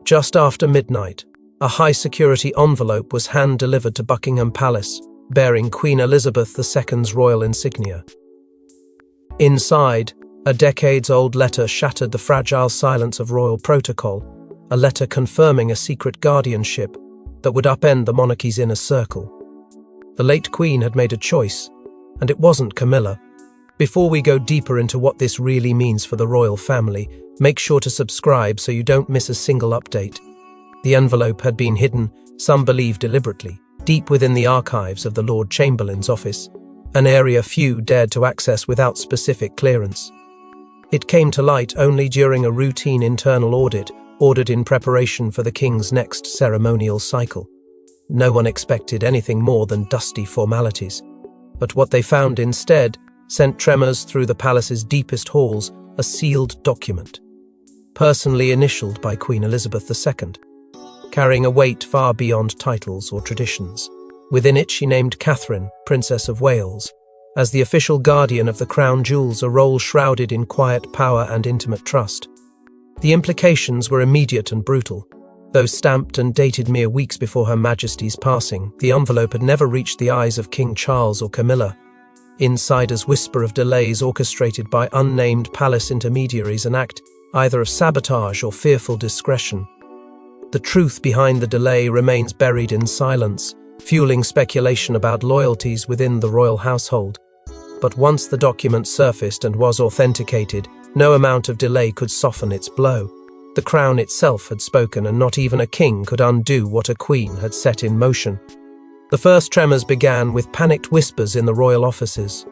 Just after midnight, a high-security envelope was hand-delivered to Buckingham Palace, bearing Queen Elizabeth II's royal insignia. Inside, a decades-old letter shattered the fragile silence of royal protocol, a letter confirming a secret guardianship that would upend the monarchy's inner circle. The late Queen had made a choice, and it wasn't Camilla. Before we go deeper into what this really means for the royal family, make sure to subscribe so you don't miss a single update. The envelope had been hidden, some believe deliberately, deep within the archives of the Lord Chamberlain's office, an area few dared to access without specific clearance. It came to light only during a routine internal audit ordered in preparation for the king's next ceremonial cycle. No one expected anything more than dusty formalities, but what they found instead sent tremors through the palace's deepest halls, a sealed document, personally initialed by Queen Elizabeth II, carrying a weight far beyond titles or traditions. Within it she named Catherine, Princess of Wales, as the official guardian of the crown jewels, a role shrouded in quiet power and intimate trust. The implications were immediate and brutal. Though stamped and dated mere weeks before Her Majesty's passing, the envelope had never reached the eyes of King Charles or Camilla. Insiders whisper of delays orchestrated by unnamed palace intermediaries, an act either of sabotage or fearful discretion. The truth behind the delay remains buried in silence, fueling speculation about loyalties within the royal household. But once the document surfaced and was authenticated, no amount of delay could soften its blow. The crown itself had spoken, and not even a king could undo what a queen had set in motion. The first tremors began with panicked whispers in the royal offices.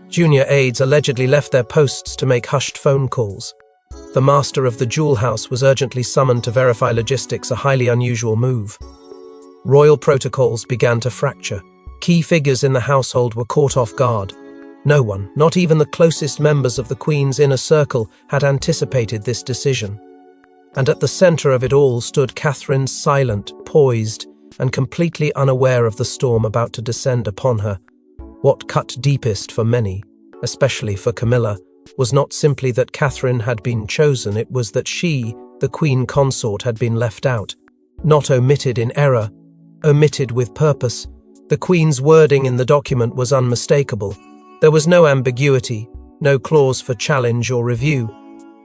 Junior aides allegedly left their posts to make hushed phone calls. The master of the jewel house was urgently summoned to verify logistics, a highly unusual move. Royal protocols began to fracture. Key figures in the household were caught off guard. No one, not even the closest members of the Queen's inner circle, had anticipated this decision. And at the center of it all stood Catherine, silent, poised, and completely unaware of the storm about to descend upon her. What cut deepest for many, especially for Camilla, was not simply that Catherine had been chosen, it was that she, the Queen Consort, had been left out. Not omitted in error, omitted with purpose. The Queen's wording in the document was unmistakable. There was no ambiguity, no clause for challenge or review.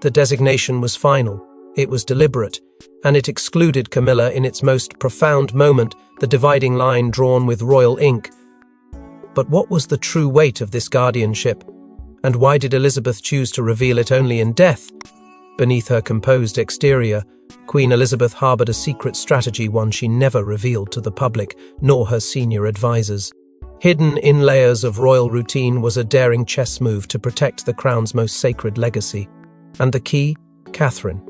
The designation was final, it was deliberate, and it excluded Camilla in its most profound moment, the dividing line drawn with royal ink. But what was the true weight of this guardianship? And why did Elizabeth choose to reveal it only in death? Beneath her composed exterior, Queen Elizabeth harbored a secret strategy, one she never revealed to the public, nor her senior advisors. Hidden in layers of royal routine was a daring chess move to protect the crown's most sacred legacy. And the key? Catherine.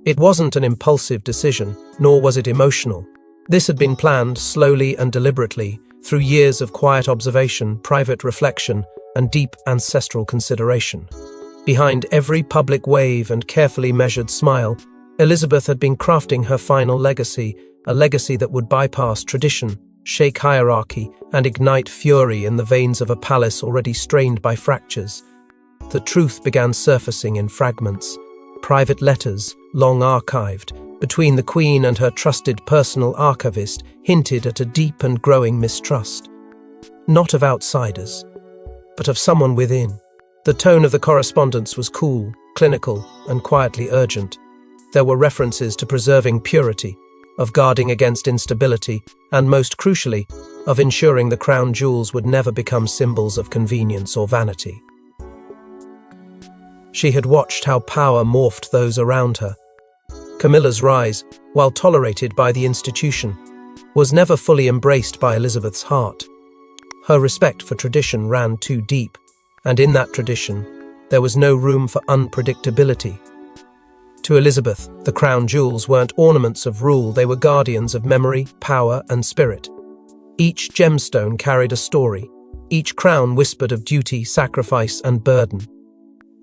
It wasn't an impulsive decision, nor was it emotional. This had been planned slowly and deliberately, through years of quiet observation, private reflection, and deep ancestral consideration. Behind every public wave and carefully measured smile, Elizabeth had been crafting her final legacy, a legacy that would bypass tradition, shake hierarchy, and ignite fury in the veins of a palace already strained by fractures. The truth began surfacing in fragments. Private letters, long archived, between the Queen and her trusted personal archivist, hinted at a deep and growing mistrust. Not of outsiders, but of someone within. The tone of the correspondence was cool, clinical, and quietly urgent. There were references to preserving purity, of guarding against instability, and most crucially, of ensuring the crown jewels would never become symbols of convenience or vanity. She had watched how power morphed those around her. Camilla's rise, while tolerated by the institution, was never fully embraced by Elizabeth's heart. Her respect for tradition ran too deep, and in that tradition, there was no room for unpredictability. To Elizabeth, the crown jewels weren't ornaments of rule, they were guardians of memory, power, and spirit. Each gemstone carried a story, each crown whispered of duty, sacrifice, and burden.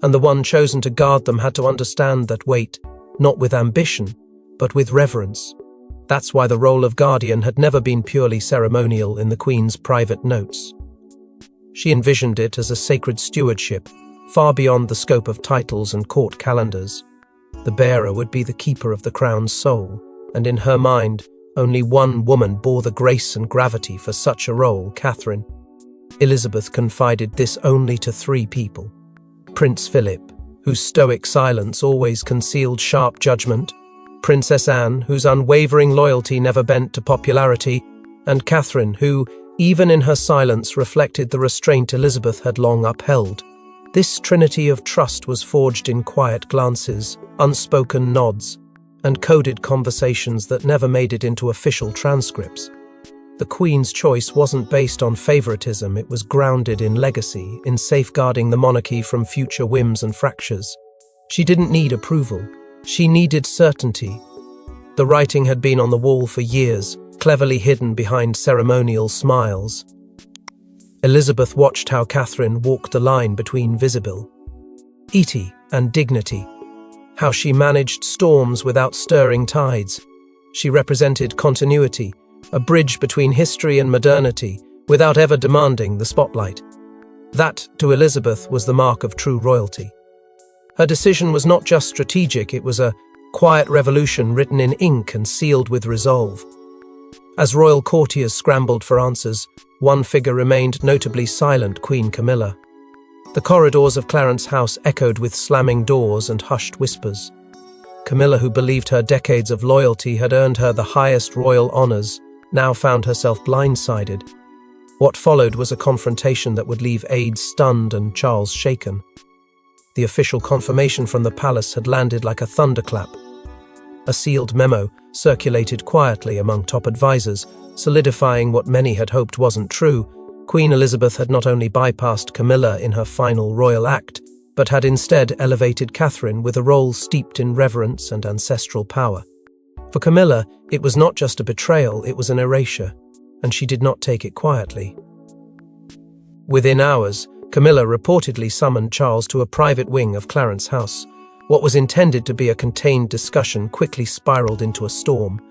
And the one chosen to guard them had to understand that weight, not with ambition, but with reverence. That's why the role of guardian had never been purely ceremonial in the Queen's private notes. She envisioned it as a sacred stewardship, far beyond the scope of titles and court calendars. The bearer would be the keeper of the crown's soul, and in her mind, only one woman bore the grace and gravity for such a role, Catherine. Elizabeth confided this only to 3 people: Prince Philip, whose stoic silence always concealed sharp judgment; Princess Anne, whose unwavering loyalty never bent to popularity; and Catherine, who, even in her silence, reflected the restraint Elizabeth had long upheld. This trinity of trust was forged in quiet glances, unspoken nods, and coded conversations that never made it into official transcripts. The Queen's choice wasn't based on favoritism, it was grounded in legacy, in safeguarding the monarchy from future whims and fractures. She didn't need approval, she needed certainty. The writing had been on the wall for years, cleverly hidden behind ceremonial smiles. Elizabeth watched how Catherine walked the line between visibility and dignity, how she managed storms without stirring tides. She represented continuity, a bridge between history and modernity, without ever demanding the spotlight. That, to Elizabeth, was the mark of true royalty. Her decision was not just strategic, it was a quiet revolution written in ink and sealed with resolve. As royal courtiers scrambled for answers, one figure remained notably silent: Queen Camilla. The corridors of Clarence House echoed with slamming doors and hushed whispers. Camilla, who believed her decades of loyalty had earned her the highest royal honours, now found herself blindsided. What followed was a confrontation that would leave aides stunned and Charles shaken. The official confirmation from the palace had landed like a thunderclap. A sealed memo circulated quietly among top advisors, solidifying what many had hoped wasn't true. Queen Elizabeth had not only bypassed Camilla in her final royal act, but had instead elevated Catherine with a role steeped in reverence and ancestral power. For Camilla, it was not just a betrayal, it was an erasure, and she did not take it quietly. Within hours, Camilla reportedly summoned Charles to a private wing of Clarence House. What was intended to be a contained discussion quickly spiraled into a storm.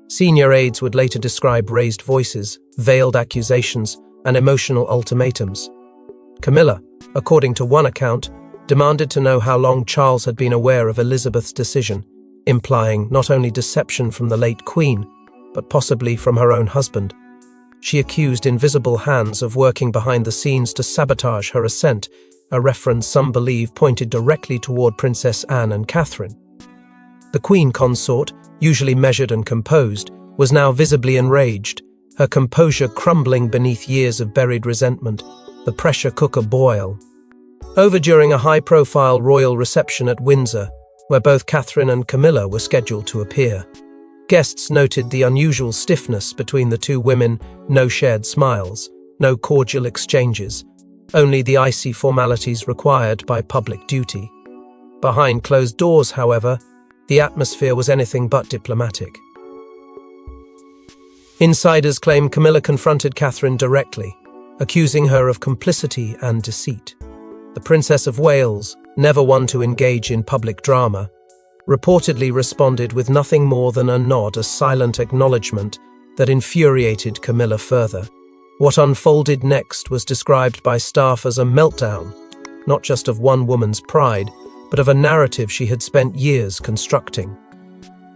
Senior aides would later describe raised voices, veiled accusations, and emotional ultimatums. Camilla, according to one account, demanded to know how long Charles had been aware of Elizabeth's decision, implying not only deception from the late Queen, but possibly from her own husband. She accused invisible hands of working behind the scenes to sabotage her ascent, a reference some believe pointed directly toward Princess Anne and Catherine. The Queen consort, usually measured and composed, was now visibly enraged, her composure crumbling beneath years of buried resentment, the pressure cooker boil over during a high-profile royal reception at Windsor, where both Catherine and Camilla were scheduled to appear. Guests noted the unusual stiffness between the 2 women, no shared smiles, no cordial exchanges, only the icy formalities required by public duty. Behind closed doors, however, the atmosphere was anything but diplomatic. Insiders claim Camilla confronted Catherine directly, accusing her of complicity and deceit. The Princess of Wales, never one to engage in public drama, reportedly responded with nothing more than a nod, a silent acknowledgement that infuriated Camilla further. What unfolded next was described by staff as a meltdown, not just of one woman's pride, but of a narrative she had spent years constructing.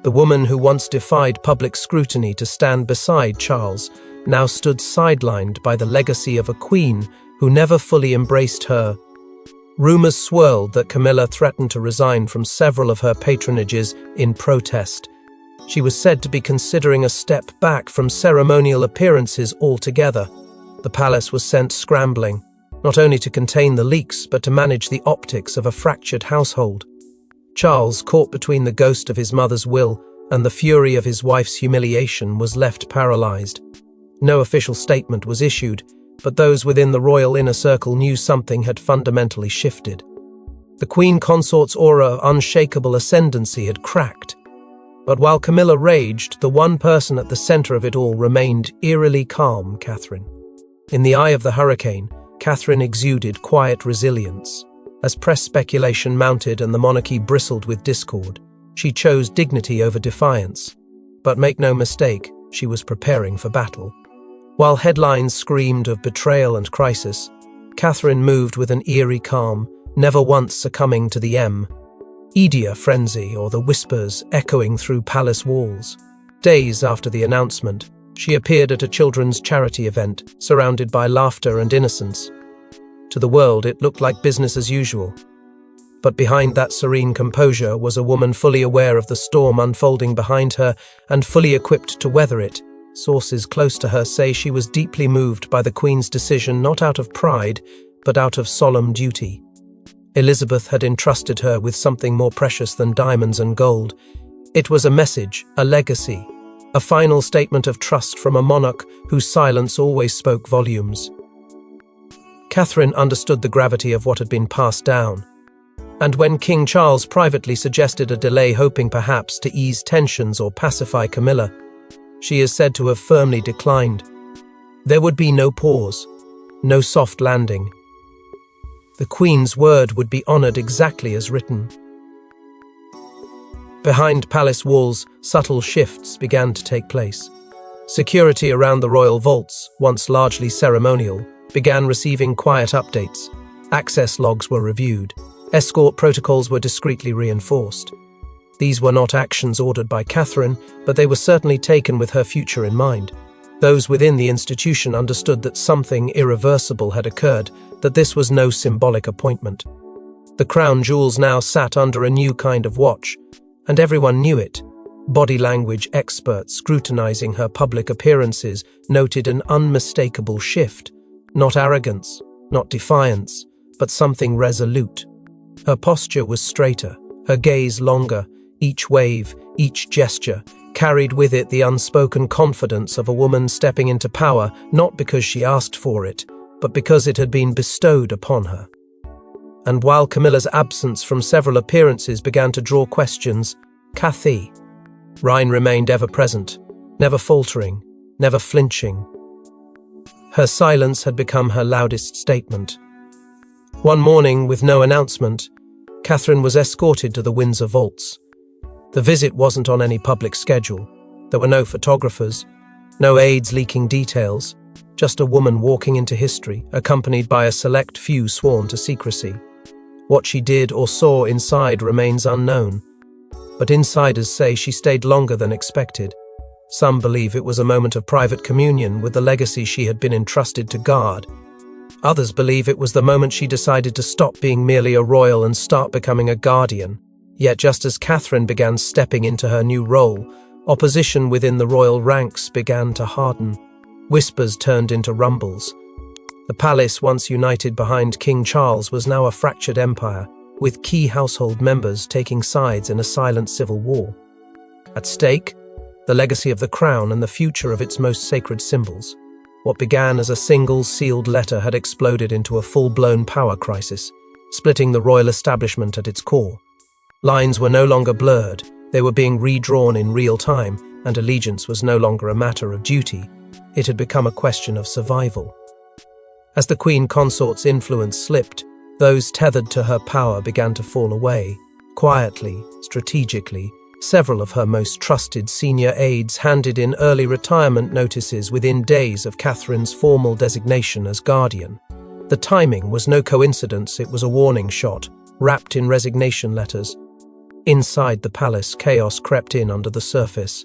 The woman who once defied public scrutiny to stand beside Charles now stood sidelined by the legacy of a queen who never fully embraced her. Rumours swirled that Camilla threatened to resign from several of her patronages in protest. She was said to be considering a step back from ceremonial appearances altogether. The palace was sent scrambling, not only to contain the leaks, but to manage the optics of a fractured household. Charles, caught between the ghost of his mother's will and the fury of his wife's humiliation, was left paralyzed. No official statement was issued, but those within the royal inner circle knew something had fundamentally shifted. The Queen Consort's aura of unshakable ascendancy had cracked. But while Camilla raged, the one person at the center of it all remained eerily calm: Catherine. In the eye of the hurricane, Catherine exuded quiet resilience. As press speculation mounted and the monarchy bristled with discord, she chose dignity over defiance. But make no mistake, she was preparing for battle. While headlines screamed of betrayal and crisis, Catherine moved with an eerie calm, never once succumbing to the Edia frenzy or the whispers echoing through palace walls. Days after the announcement, she appeared at a children's charity event, surrounded by laughter and innocence. To the world, it looked like business as usual. But behind that serene composure was a woman fully aware of the storm unfolding behind her and fully equipped to weather it. Sources close to her say she was deeply moved by the Queen's decision, not out of pride, but out of solemn duty. Elizabeth had entrusted her with something more precious than diamonds and gold. It was a message, a legacy, a final statement of trust from a monarch whose silence always spoke volumes. Catherine understood the gravity of what had been passed down, and when King Charles privately suggested a delay, hoping perhaps to ease tensions or pacify Camilla, she is said to have firmly declined. There would be no pause, no soft landing. The Queen's word would be honoured exactly as written. Behind palace walls, subtle shifts began to take place. Security around the royal vaults, once largely ceremonial, began receiving quiet updates. Access logs were reviewed. Escort protocols were discreetly reinforced. These were not actions ordered by Catherine, but they were certainly taken with her future in mind. Those within the institution understood that something irreversible had occurred, that this was no symbolic appointment. The crown jewels now sat under a new kind of watch, and everyone knew it. Body language experts scrutinizing her public appearances noted an unmistakable shift, not arrogance, not defiance, but something resolute. Her posture was straighter, her gaze longer. Each wave, each gesture, carried with it the unspoken confidence of a woman stepping into power, not because she asked for it, but because it had been bestowed upon her. And while Camilla's absence from several appearances began to draw questions, Cathy, Rhine remained ever present, never faltering, never flinching. Her silence had become her loudest statement. One morning, with no announcement, Catherine was escorted to the Windsor vaults. The visit wasn't on any public schedule. There were no photographers, no aides leaking details, just a woman walking into history, accompanied by a select few sworn to secrecy. What she did or saw inside remains unknown, but insiders say she stayed longer than expected. Some believe it was a moment of private communion with the legacy she had been entrusted to guard. Others believe it was the moment she decided to stop being merely a royal and start becoming a guardian. Yet just as Catherine began stepping into her new role, opposition within the royal ranks began to harden. Whispers turned into rumbles. The palace, once united behind King Charles, was now a fractured empire, with key household members taking sides in a silent civil war. At stake, the legacy of the crown and the future of its most sacred symbols. What began as a single sealed letter had exploded into a full-blown power crisis, splitting the royal establishment at its core. Lines were no longer blurred, they were being redrawn in real time, and allegiance was no longer a matter of duty. It had become a question of survival. As the Queen Consort's influence slipped, those tethered to her power began to fall away. Quietly, strategically, several of her most trusted senior aides handed in early retirement notices within days of Catherine's formal designation as guardian. The timing was no coincidence, it was a warning shot, wrapped in resignation letters. Inside the palace, chaos crept in under the surface.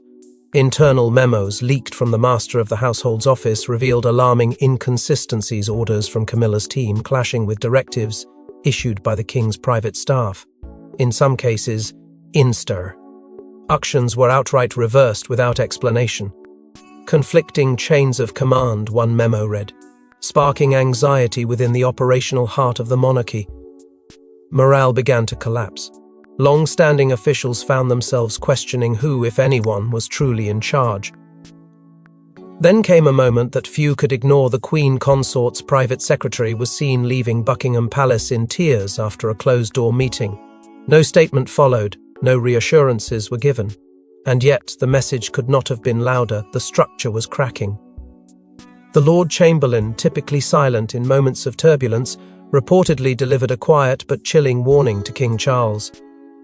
Internal memos leaked from the master of the household's office revealed alarming inconsistencies, orders from Camilla's team clashing with directives issued by the king's private staff. In some cases, instir. Actions were outright reversed without explanation. Conflicting chains of command, one memo read, sparking anxiety within the operational heart of the monarchy. Morale began to collapse. Long-standing officials found themselves questioning who, if anyone, was truly in charge. Then came a moment that few could ignore. The Queen Consort's private secretary was seen leaving Buckingham Palace in tears after a closed-door meeting. No statement followed, no reassurances were given. And yet, the message could not have been louder, the structure was cracking. The Lord Chamberlain, typically silent in moments of turbulence, reportedly delivered a quiet but chilling warning to King Charles.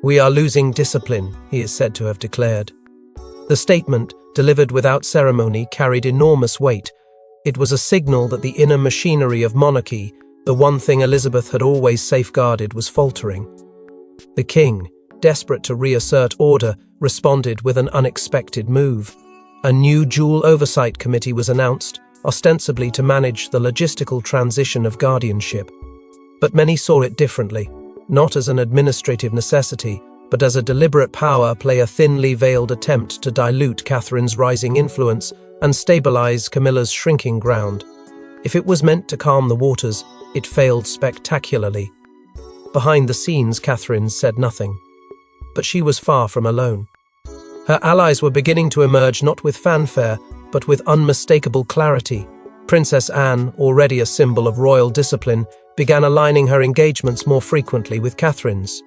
"We are losing discipline," he is said to have declared. The statement, delivered without ceremony, carried enormous weight. It was a signal that the inner machinery of monarchy, the one thing Elizabeth had always safeguarded, was faltering. The king, desperate to reassert order, responded with an unexpected move. A new dual oversight committee was announced, ostensibly to manage the logistical transition of guardianship. But many saw it differently, not as an administrative necessity, but as a deliberate power play, a thinly veiled attempt to dilute Catherine's rising influence and stabilize Camilla's shrinking ground. If it was meant to calm the waters, it failed spectacularly. Behind the scenes, Catherine said nothing. But she was far from alone. Her allies were beginning to emerge not with fanfare, but with unmistakable clarity. Princess Anne, already a symbol of royal discipline, began aligning her engagements more frequently with Catherine's.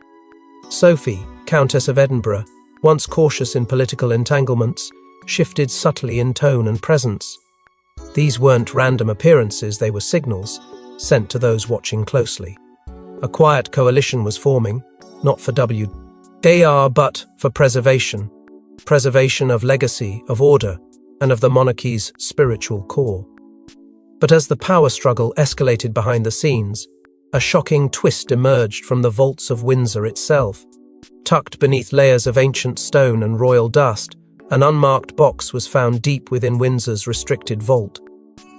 Sophie, Countess of Edinburgh, once cautious in political entanglements, shifted subtly in tone and presence. These weren't random appearances, they were signals, sent to those watching closely. A quiet coalition was forming, not for WAR but for preservation. Preservation of legacy, of order, and of the monarchy's spiritual core. But as the power struggle escalated behind the scenes, a shocking twist emerged from the vaults of Windsor itself. Tucked beneath layers of ancient stone and royal dust, an unmarked box was found deep within Windsor's restricted vault.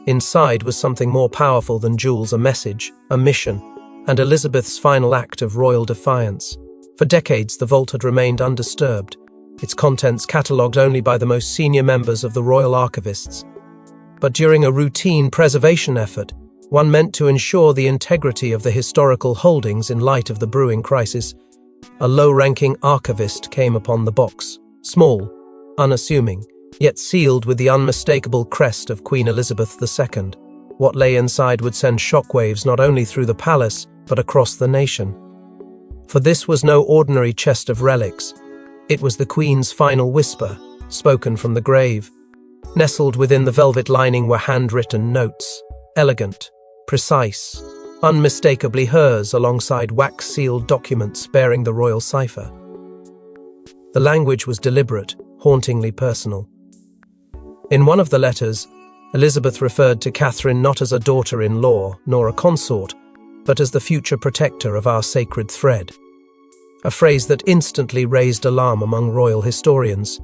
Inside was something more powerful than jewels, a message, a mission, and Elizabeth's final act of royal defiance. For decades, the vault had remained undisturbed, its contents catalogued only by the most senior members of the royal archivists. But during a routine preservation effort, one meant to ensure the integrity of the historical holdings in light of the brewing crisis, a low-ranking archivist came upon the box, small, unassuming, yet sealed with the unmistakable crest of Queen Elizabeth II. What lay inside would send shockwaves not only through the palace, but across the nation. For this was no ordinary chest of relics. It was the Queen's final whisper, spoken from the grave. Nestled within the velvet lining were handwritten notes, elegant, precise, unmistakably hers, alongside wax-sealed documents bearing the royal cipher. The language was deliberate, hauntingly personal. In one of the letters, Elizabeth referred to Catherine not as a daughter-in-law nor a consort, but as the future protector of our sacred thread. A phrase that instantly raised alarm among royal historians.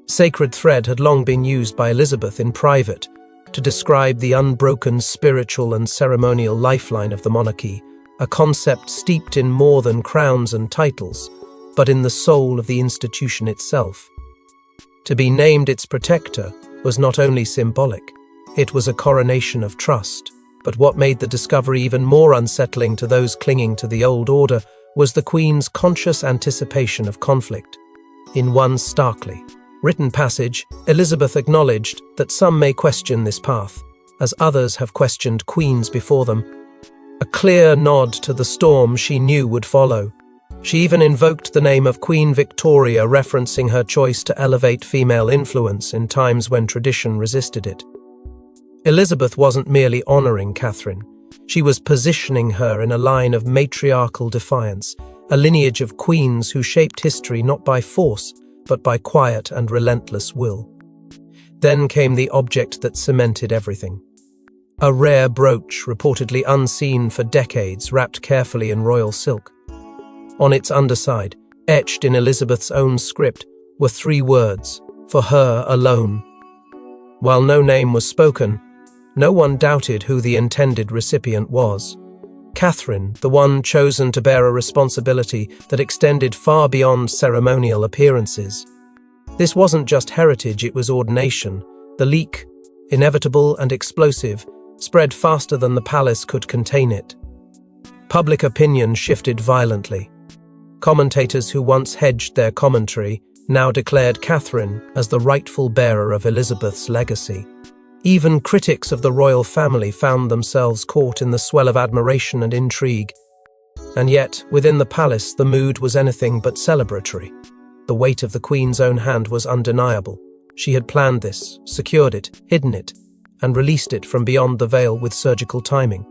Sacred thread had long been used by Elizabeth in private to describe the unbroken spiritual and ceremonial lifeline of the monarchy, a concept steeped in more than crowns and titles, but in the soul of the institution itself. To be named its protector was not only symbolic, it was a coronation of trust. But what made the discovery even more unsettling to those clinging to the old order was the Queen's conscious anticipation of conflict. In one starkly written passage, Elizabeth acknowledged that some may question this path, as others have questioned queens before them, a clear nod to the storm she knew would follow. She even invoked the name of Queen Victoria, referencing her choice to elevate female influence in times when tradition resisted it. Elizabeth wasn't merely honouring Catherine, she was positioning her in a line of matriarchal defiance, a lineage of queens who shaped history not by force, but by quiet and relentless will. Then came the object that cemented everything. A rare brooch, reportedly unseen for decades, wrapped carefully in royal silk. On its underside, etched in Elizabeth's own script, were 3 words, "For her alone." While no name was spoken, no one doubted who the intended recipient was. Catherine, the one chosen to bear a responsibility that extended far beyond ceremonial appearances. This wasn't just heritage, it was ordination. The leak, inevitable and explosive, spread faster than the palace could contain it. Public opinion shifted violently. Commentators who once hedged their commentary now declared Catherine as the rightful bearer of Elizabeth's legacy. Even critics of the royal family found themselves caught in the swell of admiration and intrigue. And yet, within the palace, the mood was anything but celebratory. The weight of the Queen's own hand was undeniable. She had planned this, secured it, hidden it, and released it from beyond the veil with surgical timing.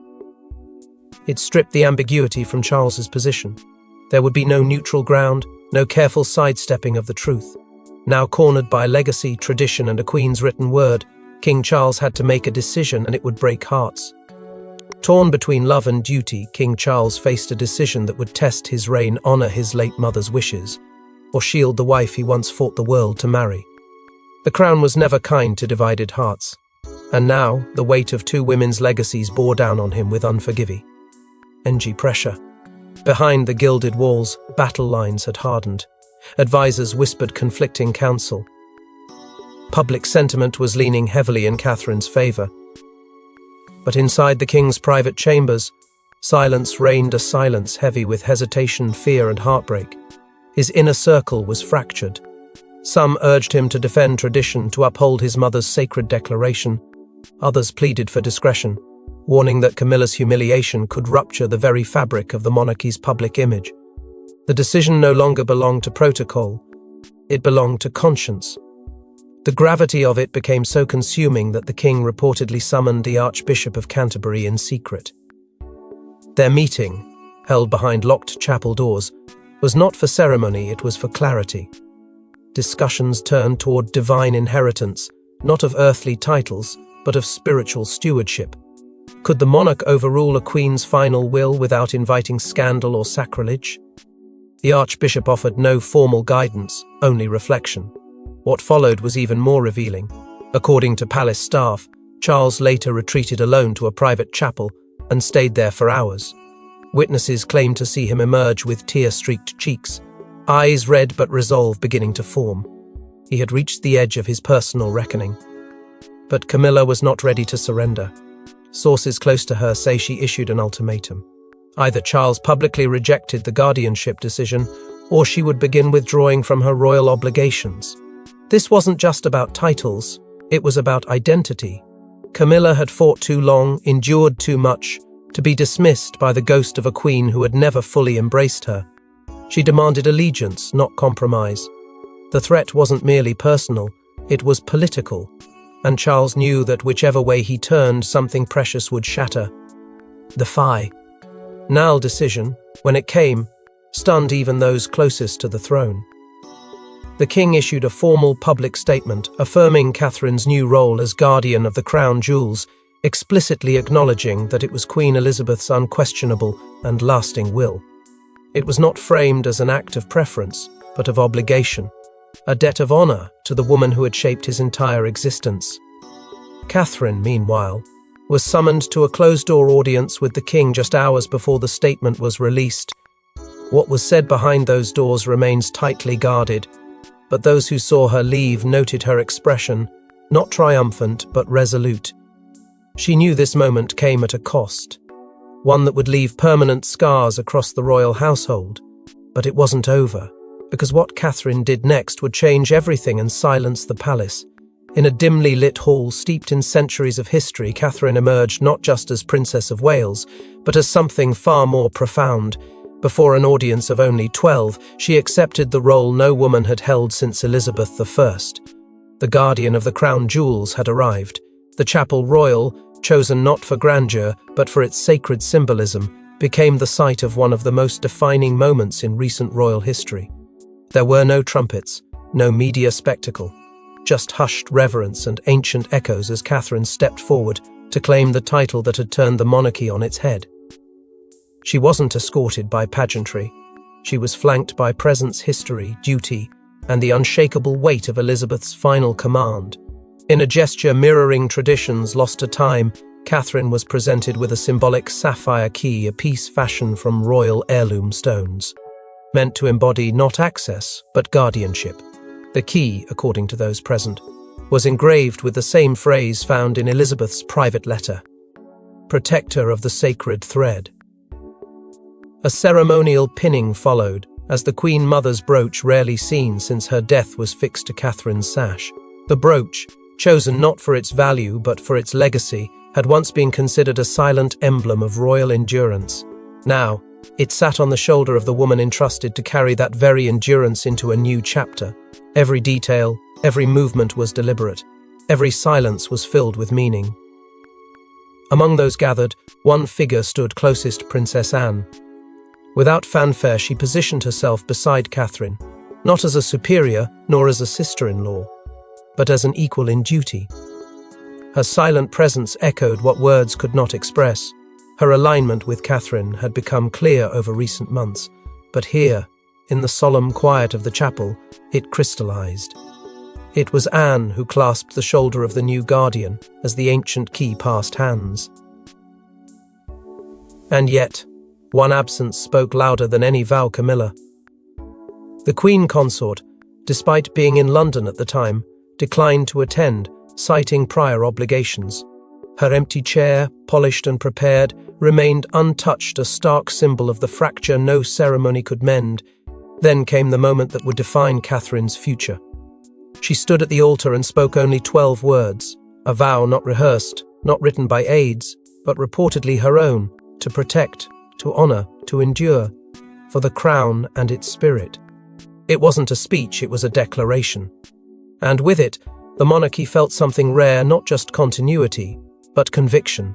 It stripped the ambiguity from Charles's position. There would be no neutral ground, no careful sidestepping of the truth. Now cornered by legacy, tradition, and a Queen's written word, King Charles had to make a decision, and it would break hearts. Torn between love and duty, King Charles faced a decision that would test his reign, honor his late mother's wishes, or shield the wife he once fought the world to marry. The crown was never kind to divided hearts, and now the weight of two women's legacies bore down on him with unforgiving pressure. Behind the gilded walls, battle lines had hardened. Advisors whispered conflicting counsel. Public sentiment was leaning heavily in Catherine's favour. But inside the king's private chambers, silence reigned, a silence heavy with hesitation, fear, and heartbreak. His inner circle was fractured. Some urged him to defend tradition, to uphold his mother's sacred declaration. Others pleaded for discretion, warning that Camilla's humiliation could rupture the very fabric of the monarchy's public image. The decision no longer belonged to protocol. It belonged to conscience. The gravity of it became so consuming that the king reportedly summoned the Archbishop of Canterbury in secret. Their meeting, held behind locked chapel doors, was not for ceremony, it was for clarity. Discussions turned toward divine inheritance, not of earthly titles, but of spiritual stewardship. Could the monarch overrule a queen's final will without inviting scandal or sacrilege? The Archbishop offered no formal guidance, only reflection. What followed was even more revealing. According to palace staff, Charles later retreated alone to a private chapel and stayed there for hours. Witnesses claimed to see him emerge with tear-streaked cheeks, eyes red but resolve beginning to form. He had reached the edge of his personal reckoning. But Camilla was not ready to surrender. Sources close to her say she issued an ultimatum. Either Charles publicly rejected the guardianship decision, or she would begin withdrawing from her royal obligations. This wasn't just about titles, it was about identity. Camilla had fought too long, endured too much, to be dismissed by the ghost of a queen who had never fully embraced her. She demanded allegiance, not compromise. The threat wasn't merely personal, it was political, and Charles knew that whichever way he turned, something precious would shatter. The final decision, when it came, stunned even those closest to the throne. The king issued a formal public statement affirming Catherine's new role as guardian of the crown jewels, explicitly acknowledging that it was Queen Elizabeth's unquestionable and lasting will. It was not framed as an act of preference, but of obligation, a debt of honor to the woman who had shaped his entire existence. Catherine, meanwhile, was summoned to a closed-door audience with the king just hours before the statement was released. What was said behind those doors remains tightly guarded, but those who saw her leave noted her expression, not triumphant but resolute. She knew this moment came at a cost, one that would leave permanent scars across the royal household. But it wasn't over, because what Catherine did next would change everything and silence the palace. In a dimly lit hall steeped in centuries of history, Catherine emerged not just as Princess of Wales, but as something far more profound. Before an audience of only 12, she accepted the role no woman had held since Elizabeth I. The guardian of the crown jewels had arrived. The chapel royal, chosen not for grandeur, but for its sacred symbolism, became the site of one of the most defining moments in recent royal history. There were no trumpets, no media spectacle, just hushed reverence and ancient echoes as Catherine stepped forward to claim the title that had turned the monarchy on its head. She wasn't escorted by pageantry. She was flanked by presence, history, duty, and the unshakable weight of Elizabeth's final command. In a gesture mirroring traditions lost to time, Catherine was presented with a symbolic sapphire key, a piece fashioned from royal heirloom stones, meant to embody not access, but guardianship. The key, according to those present, was engraved with the same phrase found in Elizabeth's private letter: "Protector of the sacred thread." A ceremonial pinning followed, as the Queen Mother's brooch, rarely seen since her death, was fixed to Catherine's sash. The brooch, chosen not for its value but for its legacy, had once been considered a silent emblem of royal endurance. Now, it sat on the shoulder of the woman entrusted to carry that very endurance into a new chapter. Every detail, every movement was deliberate. Every silence was filled with meaning. Among those gathered, one figure stood closest, Princess Anne. Without fanfare, she positioned herself beside Catherine, not as a superior nor as a sister-in-law, but as an equal in duty. Her silent presence echoed what words could not express. Her alignment with Catherine had become clear over recent months, but here, in the solemn quiet of the chapel, it crystallized. It was Anne who clasped the shoulder of the new guardian as the ancient key passed hands. And yet, one absence spoke louder than any vow Camilla. The Queen Consort, despite being in London at the time, declined to attend, citing prior obligations. Her empty chair, polished and prepared, remained untouched, a stark symbol of the fracture no ceremony could mend. Then came the moment that would define Catherine's future. She stood at the altar and spoke only 12 words, a vow not rehearsed, not written by aides, but reportedly her own, to protect, to honor, to endure, for the crown and its spirit. It wasn't a speech, it was a declaration. And with it, the monarchy felt something rare, not just continuity, but conviction.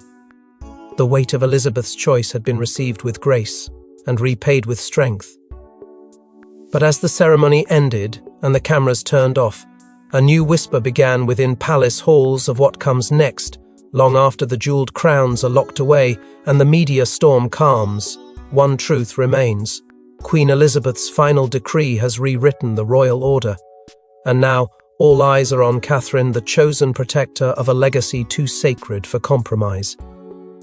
The weight of Elizabeth's choice had been received with grace and repaid with strength. But as the ceremony ended and the cameras turned off, a new whisper began within palace halls of what comes next, long after the jeweled crowns are locked away and the media storm calms. One truth remains. Queen Elizabeth's final decree has rewritten the royal order. And now, all eyes are on Catherine, the chosen protector of a legacy too sacred for compromise.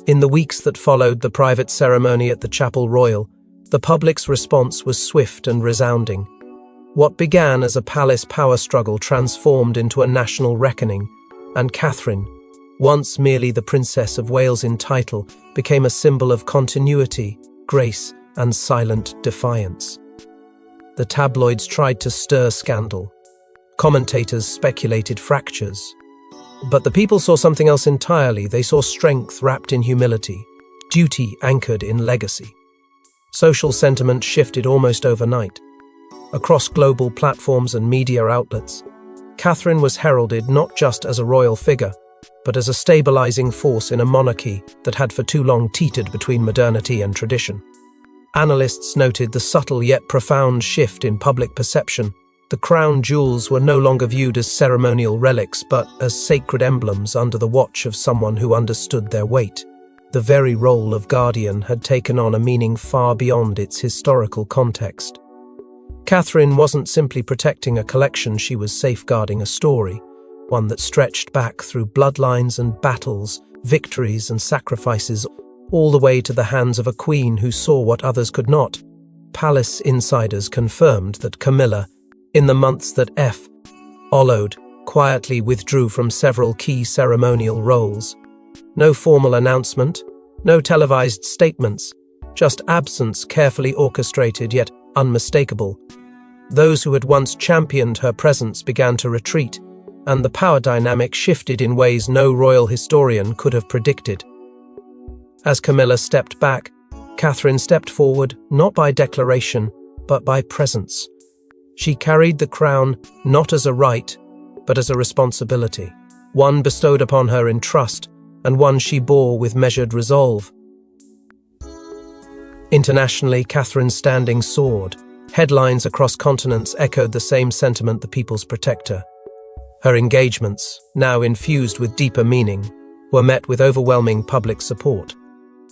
In the weeks that followed the private ceremony at the Chapel Royal, the public's response was swift and resounding. What began as a palace power struggle transformed into a national reckoning, and Catherine, once merely the Princess of Wales in title, became a symbol of continuity, grace, and silent defiance. The tabloids tried to stir scandal. Commentators speculated fractures. But the people saw something else entirely. They saw strength wrapped in humility, duty anchored in legacy. Social sentiment shifted almost overnight. Across global platforms and media outlets, Catherine was heralded not just as a royal figure, but as a stabilizing force in a monarchy that had for too long teetered between modernity and tradition. Analysts noted the subtle yet profound shift in public perception. The crown jewels were no longer viewed as ceremonial relics, but as sacred emblems under the watch of someone who understood their weight. The very role of guardian had taken on a meaning far beyond its historical context. Catherine wasn't simply protecting a collection, she was safeguarding a story, one that stretched back through bloodlines and battles, victories and sacrifices, all the way to the hands of a queen who saw what others could not. Palace insiders confirmed that Camilla, in the months that followed, quietly withdrew from several key ceremonial roles. No formal announcement, no televised statements, just absence carefully orchestrated yet unmistakable. Those who had once championed her presence began to retreat, and the power dynamic shifted in ways no royal historian could have predicted. As Camilla stepped back, Catherine stepped forward, not by declaration, but by presence. She carried the crown not as a right, but as a responsibility, one bestowed upon her in trust, and one she bore with measured resolve. Internationally, Catherine's standing soared. Headlines across continents echoed the same sentiment: the people's protector. Her engagements, now infused with deeper meaning, were met with overwhelming public support.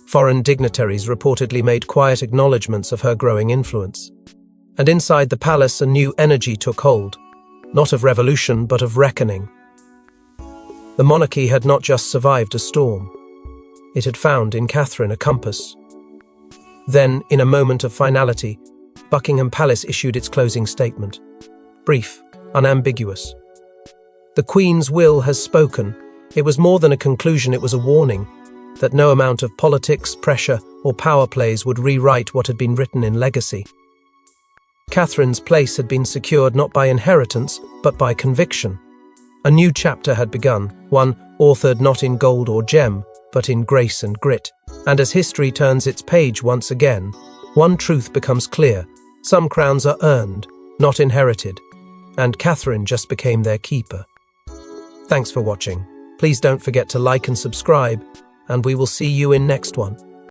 Foreign dignitaries reportedly made quiet acknowledgements of her growing influence. And inside the palace, a new energy took hold, not of revolution, but of reckoning. The monarchy had not just survived a storm. It had found in Catherine a compass. Then, in a moment of finality, Buckingham Palace issued its closing statement. Brief, unambiguous. The Queen's will has spoken. It was more than a conclusion, it was a warning that no amount of politics, pressure, or power plays would rewrite what had been written in legacy. Catherine's place had been secured not by inheritance, but by conviction. A new chapter had begun, one authored not in gold or gem, but in grace and grit. And as history turns its page once again, one truth becomes clear: some crowns are earned, not inherited, and Catherine just became their keeper. Thanks for watching. Please don't forget to like and subscribe, and we will see you in next one.